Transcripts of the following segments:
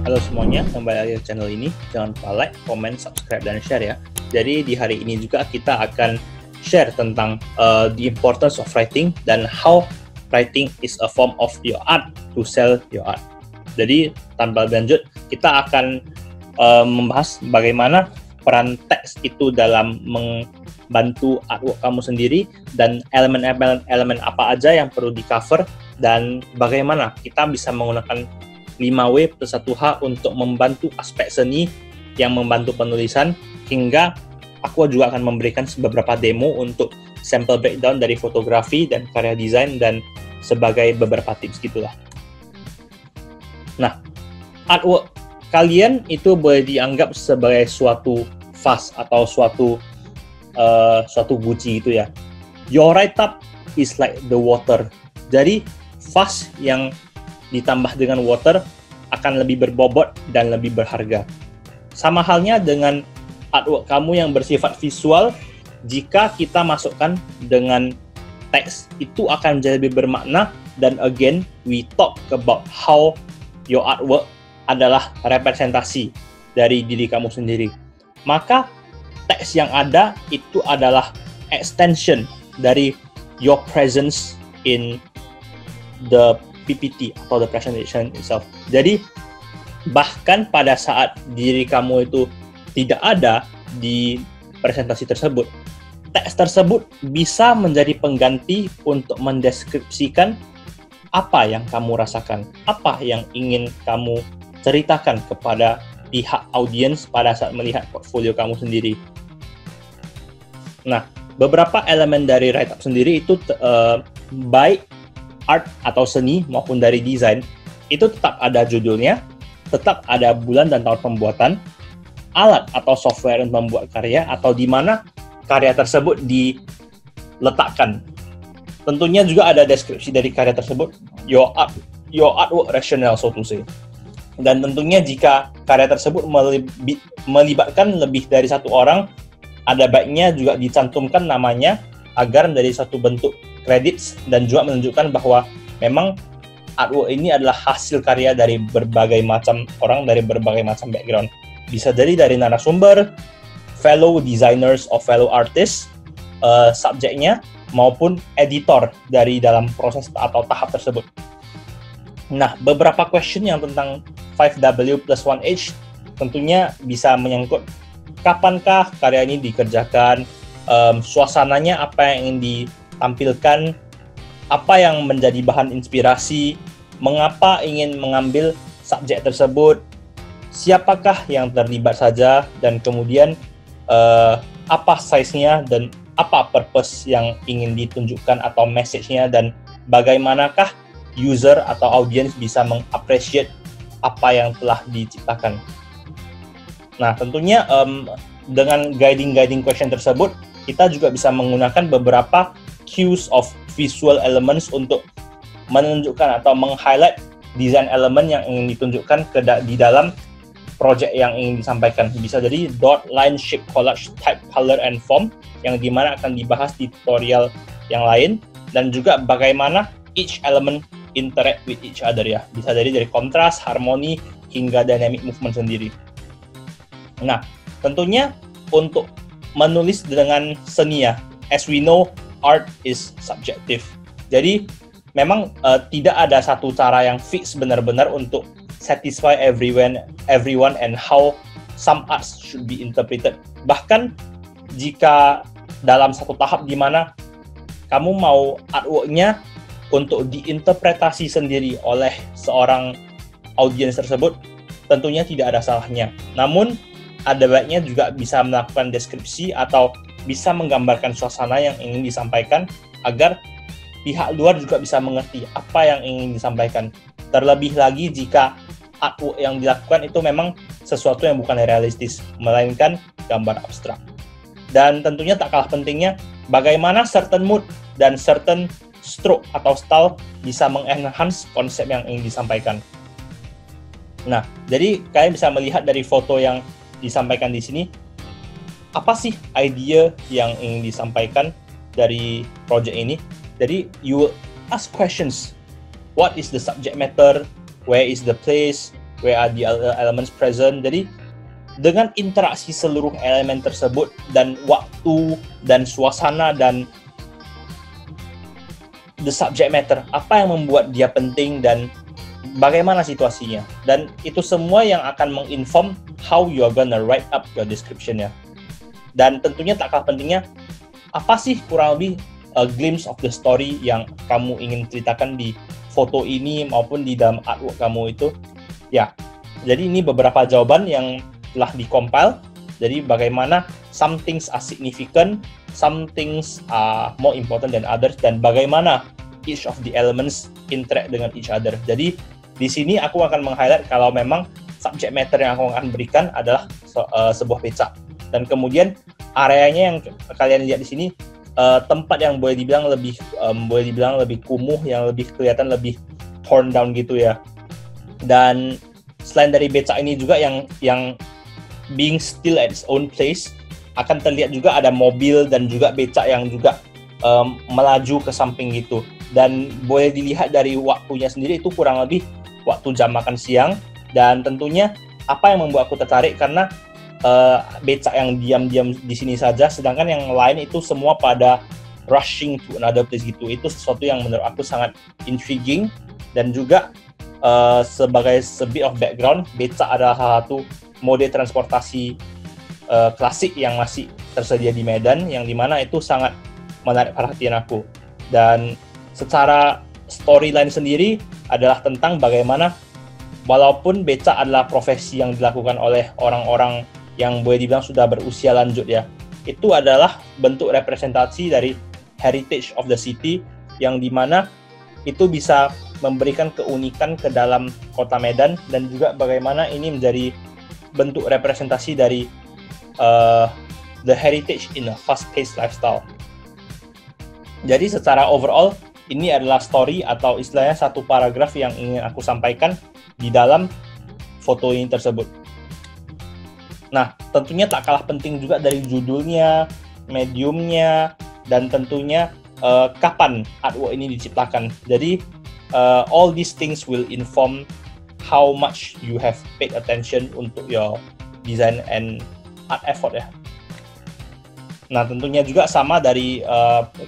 Halo semuanya, kembali lagi ke channel ini. Jangan lupa like, comment, subscribe, dan share ya. Jadi di hari ini juga kita akan share tentang the importance of writing dan how writing is a form of your art to sell your art. Jadi tanpa lanjut, kita akan membahas bagaimana peran teks itu dalam membantu artwork kamu sendiri dan elemen-elemen apa aja yang perlu di cover dan bagaimana kita bisa menggunakan 5W plus 1H untuk membantu aspek seni yang membantu penulisan, hingga aku juga akan memberikan beberapa demo untuk sampel breakdown dari fotografi dan karya desain dan sebagai beberapa tips gitulah. Nah, artwork kalian itu boleh dianggap sebagai suatu vas atau suatu guci gitu ya. Your write up is like the water. Jadi vas yang ditambah dengan water akan lebih berbobot dan lebih berharga. Sama halnya dengan artwork kamu yang bersifat visual, jika kita masukkan dengan teks, itu akan jadi lebih bermakna. Dan again, we talk about how your artwork adalah representasi dari diri kamu sendiri. Maka teks yang ada itu adalah extension dari your presence in the PPT atau the presentation itself. Jadi bahkan pada saat diri kamu itu tidak ada di presentasi tersebut, teks tersebut bisa menjadi pengganti untuk mendeskripsikan apa yang kamu rasakan, apa yang ingin kamu ceritakan kepada pihak audiens pada saat melihat portfolio kamu sendiri. Nah, beberapa elemen dari write-up sendiri itu baik art atau seni maupun dari desain, itu tetap ada judulnya, tetap ada bulan dan tahun pembuatan, alat atau software untuk membuat karya, atau di mana karya tersebut diletakkan. Tentunya juga ada deskripsi dari karya tersebut, your artwork rationale, so to say. Dan tentunya jika karya tersebut melibatkan lebih dari satu orang, ada baiknya juga dicantumkan namanya agar dari satu bentuk credits dan juga menunjukkan bahwa memang artwork ini adalah hasil karya dari berbagai macam orang, dari berbagai macam background. Bisa jadi dari narasumber, fellow designers or fellow artists, subjeknya, maupun editor dari dalam proses atau tahap tersebut. Nah, beberapa question yang tentang 5W plus 1H tentunya bisa menyangkut kapankah karya ini dikerjakan, suasananya apa yang ingin ditampilkan, apa yang menjadi bahan inspirasi, mengapa ingin mengambil subjek tersebut, siapakah yang terlibat saja, dan kemudian apa size-nya dan apa purpose yang ingin ditunjukkan atau message-nya, dan bagaimanakah user atau audience bisa mengappreciate apa yang telah diciptakan. Nah, tentunya dengan guiding question tersebut, kita juga bisa menggunakan beberapa cues of visual elements untuk menunjukkan atau meng-highlight design element yang ingin ditunjukkan di dalam project yang ingin disampaikan. Bisa jadi dot, line, shape, collage, type, color, and form, yang dimana akan dibahas di tutorial yang lain, dan juga bagaimana each element interact with each other ya. Bisa jadi dari kontras, harmoni, hingga dynamic movement sendiri. Nah, tentunya untuk menulis dengan seni ya, as we know, art is subjective. Jadi memang tidak ada satu cara yang fix benar-benar untuk satisfy everyone and how some arts should be interpreted. Bahkan jika dalam satu tahap di mana kamu mau artwork-nya untuk diinterpretasi sendiri oleh seorang audiens tersebut, tentunya tidak ada salahnya. Namun ada baiknya juga bisa melakukan deskripsi atau bisa menggambarkan suasana yang ingin disampaikan agar pihak luar juga bisa mengerti apa yang ingin disampaikan. Terlebih lagi jika artwork yang dilakukan itu memang sesuatu yang bukan realistis, melainkan gambar abstrak. Dan tentunya tak kalah pentingnya, bagaimana certain mood dan certain stroke atau style bisa mengenhance konsep yang ingin disampaikan. Nah, jadi kalian bisa melihat dari foto yang disampaikan di sini, apa sih idea yang ingin disampaikan dari project ini. Jadi you will ask questions, what is the subject matter, where is the place, where are the elements present. Jadi dengan interaksi seluruh elemen tersebut dan waktu dan suasana dan the subject matter, apa yang membuat dia penting dan bagaimana situasinya, dan itu semua yang akan menginform how you are gonna write up your description ya. Dan tentunya tak kalah pentingnya, apa sih kurang lebih a glimpse of the story yang kamu ingin ceritakan di foto ini maupun di dalam artwork kamu itu ya. Jadi ini beberapa jawaban yang telah di-compile. Jadi bagaimana some things are significant, some things are more important than others, dan bagaimana each of the elements interact dengan each other. Jadi di sini aku akan meng-highlight kalau memang subject matter yang aku akan berikan adalah sebuah becak. Dan kemudian areanya yang kalian lihat di sini tempat yang boleh dibilang lebih kumuh, yang lebih kelihatan lebih torn down gitu ya. Dan selain dari becak ini juga yang being still at its own place, akan terlihat juga ada mobil dan juga becak yang juga melaju ke samping gitu. Dan boleh dilihat dari waktunya sendiri itu kurang lebih waktu jam makan siang. Dan tentunya apa yang membuat aku tertarik karena becak yang diam-diam di sini saja, sedangkan yang lain itu semua pada rushing to another place gitu. Itu sesuatu yang menurut aku sangat intriguing. Dan juga sebagai bit of background, becak adalah salah satu mode transportasi klasik yang masih tersedia di Medan, yang dimana itu sangat menarik perhatian aku. Dan secara storyline sendiri adalah tentang bagaimana walaupun becak adalah profesi yang dilakukan oleh orang-orang yang boleh dibilang sudah berusia lanjut ya, itu adalah bentuk representasi dari heritage of the city, yang dimana itu bisa memberikan keunikan ke dalam kota Medan, dan juga bagaimana ini menjadi bentuk representasi dari the heritage in a fast-paced lifestyle. Jadi secara overall, ini adalah story atau istilahnya satu paragraf yang ingin aku sampaikan di dalam foto ini tersebut. Nah, tentunya tak kalah penting juga dari judulnya, mediumnya, dan tentunya kapan artwork ini diciptakan. Jadi, all these things will inform how much you have paid attention untuk your design and art effort ya. Nah, tentunya juga sama dari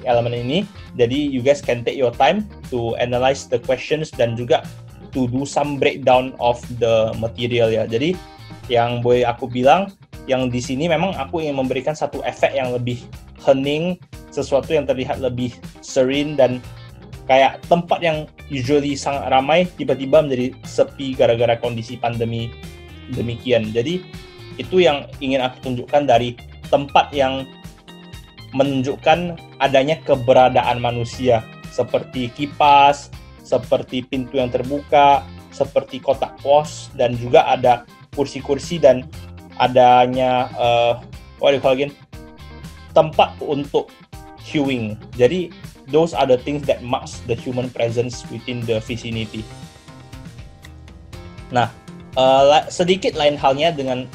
elemen ini. Jadi, you guys can take your time to analyze the questions dan juga to do some breakdown of the material ya. Jadi, yang boleh aku bilang, yang di sini memang aku ingin memberikan satu efek yang lebih hening, sesuatu yang terlihat lebih serene, dan kayak tempat yang usually sangat ramai tiba-tiba menjadi sepi gara-gara kondisi pandemi demikian. Jadi itu yang ingin aku tunjukkan dari tempat yang menunjukkan adanya keberadaan manusia, seperti kipas, seperti pintu yang terbuka, seperti kotak pos, dan juga ada kursi-kursi dan adanya tempat untuk queuing. Jadi those are the things that marks the human presence within the vicinity. Nah, sedikit lain halnya dengan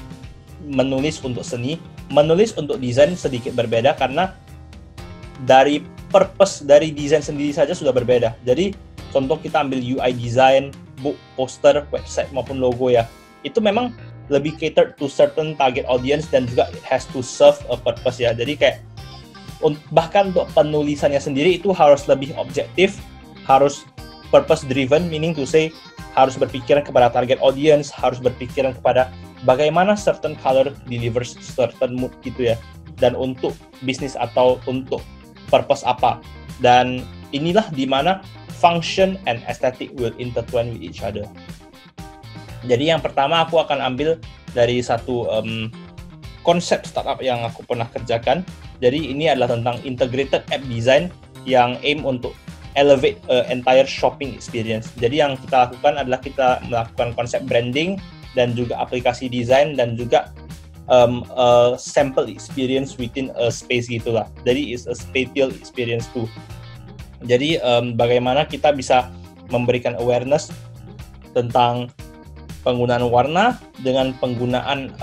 menulis untuk seni. Menulis untuk desain sedikit berbeda karena dari purpose dari desain sendiri saja sudah berbeda. Jadi contoh kita ambil UI design, book, poster, website maupun logo ya. Itu memang lebih catered to certain target audience dan juga it has to serve a purpose ya. Jadi kayak bahkan untuk penulisannya sendiri itu harus lebih objektif, harus purpose driven, meaning to say harus berpikiran kepada target audience, harus berpikiran kepada bagaimana certain color delivers certain mood gitu ya, dan untuk bisnis atau untuk purpose apa. Dan inilah dimana function and aesthetic will intertwine with each other. Jadi yang pertama aku akan ambil dari satu konsep startup yang aku pernah kerjakan. Jadi ini adalah tentang integrated app design yang aim untuk elevate entire shopping experience. Jadi yang kita lakukan adalah kita melakukan konsep branding dan juga aplikasi desain dan juga sample experience within a space gitulah. Jadi it's a spatial experience too. Jadi bagaimana kita bisa memberikan awareness tentang penggunaan warna dengan penggunaan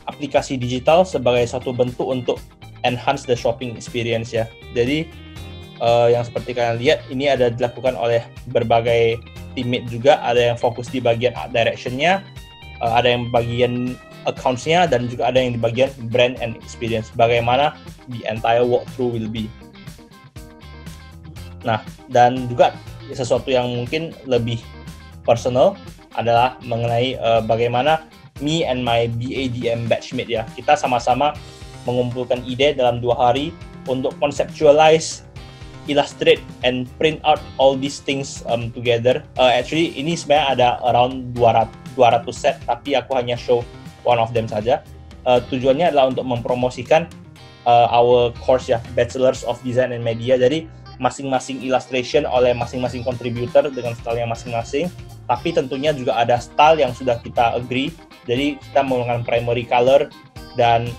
aplikasi digital sebagai satu bentuk untuk enhance the shopping experience ya. Jadi yang seperti kalian lihat ini ada dilakukan oleh berbagai teammate juga, ada yang fokus di bagian art direction-nya, ada yang bagian accounts-nya, dan juga ada yang di bagian brand and experience, bagaimana the entire walkthrough will be. Nah, dan juga sesuatu yang mungkin lebih personal adalah mengenai bagaimana me and my BADM batchmate ya, kita sama-sama mengumpulkan ide dalam 2 hari untuk conceptualize, illustrate, and print out all these things together. Actually, ini sebenarnya ada around 200 set, tapi aku hanya show one of them saja. Tujuannya adalah untuk mempromosikan our course ya, Bachelors of Design and Media. Jadi masing-masing illustration oleh masing-masing contributor dengan style-nya masing-masing, tapi tentunya juga ada style yang sudah kita agree. Jadi kita menggunakan primary color dan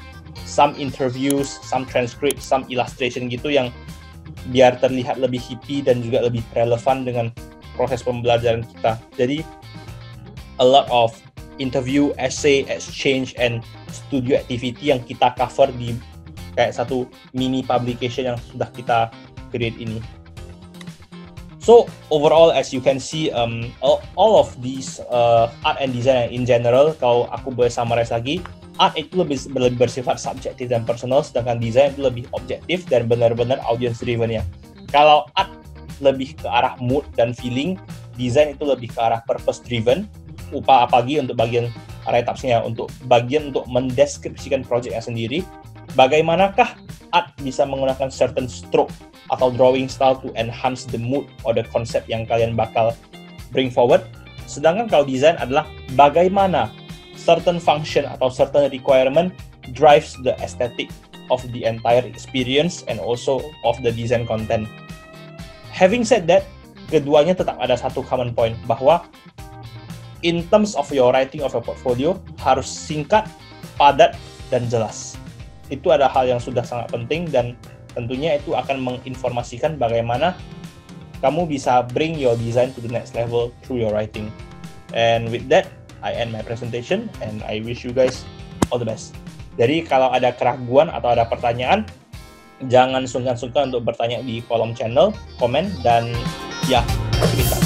some interviews, some transcript, some illustration gitu yang biar terlihat lebih hippie dan juga lebih relevan dengan proses pembelajaran kita. Jadi a lot of interview, essay, exchange, and studio activity yang kita cover di kayak satu mini publication yang sudah kita create ini. So overall, as you can see, all of these art and design in general, kalau aku boleh summarize lagi, art itu lebih bersifat subjektif dan personal, sedangkan desain itu lebih objektif dan benar-benar audience driven ya. Kalau art lebih ke arah mood dan feeling, desain itu lebih ke arah purpose driven. Apalagi untuk bagian write-ups-nya, untuk bagian untuk mendeskripsikan project-nya sendiri, bagaimanakah art bisa menggunakan certain stroke atau drawing style to enhance the mood or the concept yang kalian bakal bring forward. Sedangkan kalau desain adalah bagaimana certain function atau certain requirement drives the aesthetic of the entire experience and also of the design content. Having said that, keduanya tetap ada satu common point, bahwa in terms of your writing of your portfolio harus singkat, padat, dan jelas. Itu ada hal yang sudah sangat penting, dan tentunya itu akan menginformasikan bagaimana kamu bisa bring your design to the next level through your writing. And with that, I end my presentation and I wish you guys all the best. Jadi kalau ada keraguan atau ada pertanyaan, jangan sungkan-sungkan untuk bertanya di kolom channel, komen, dan ya, kita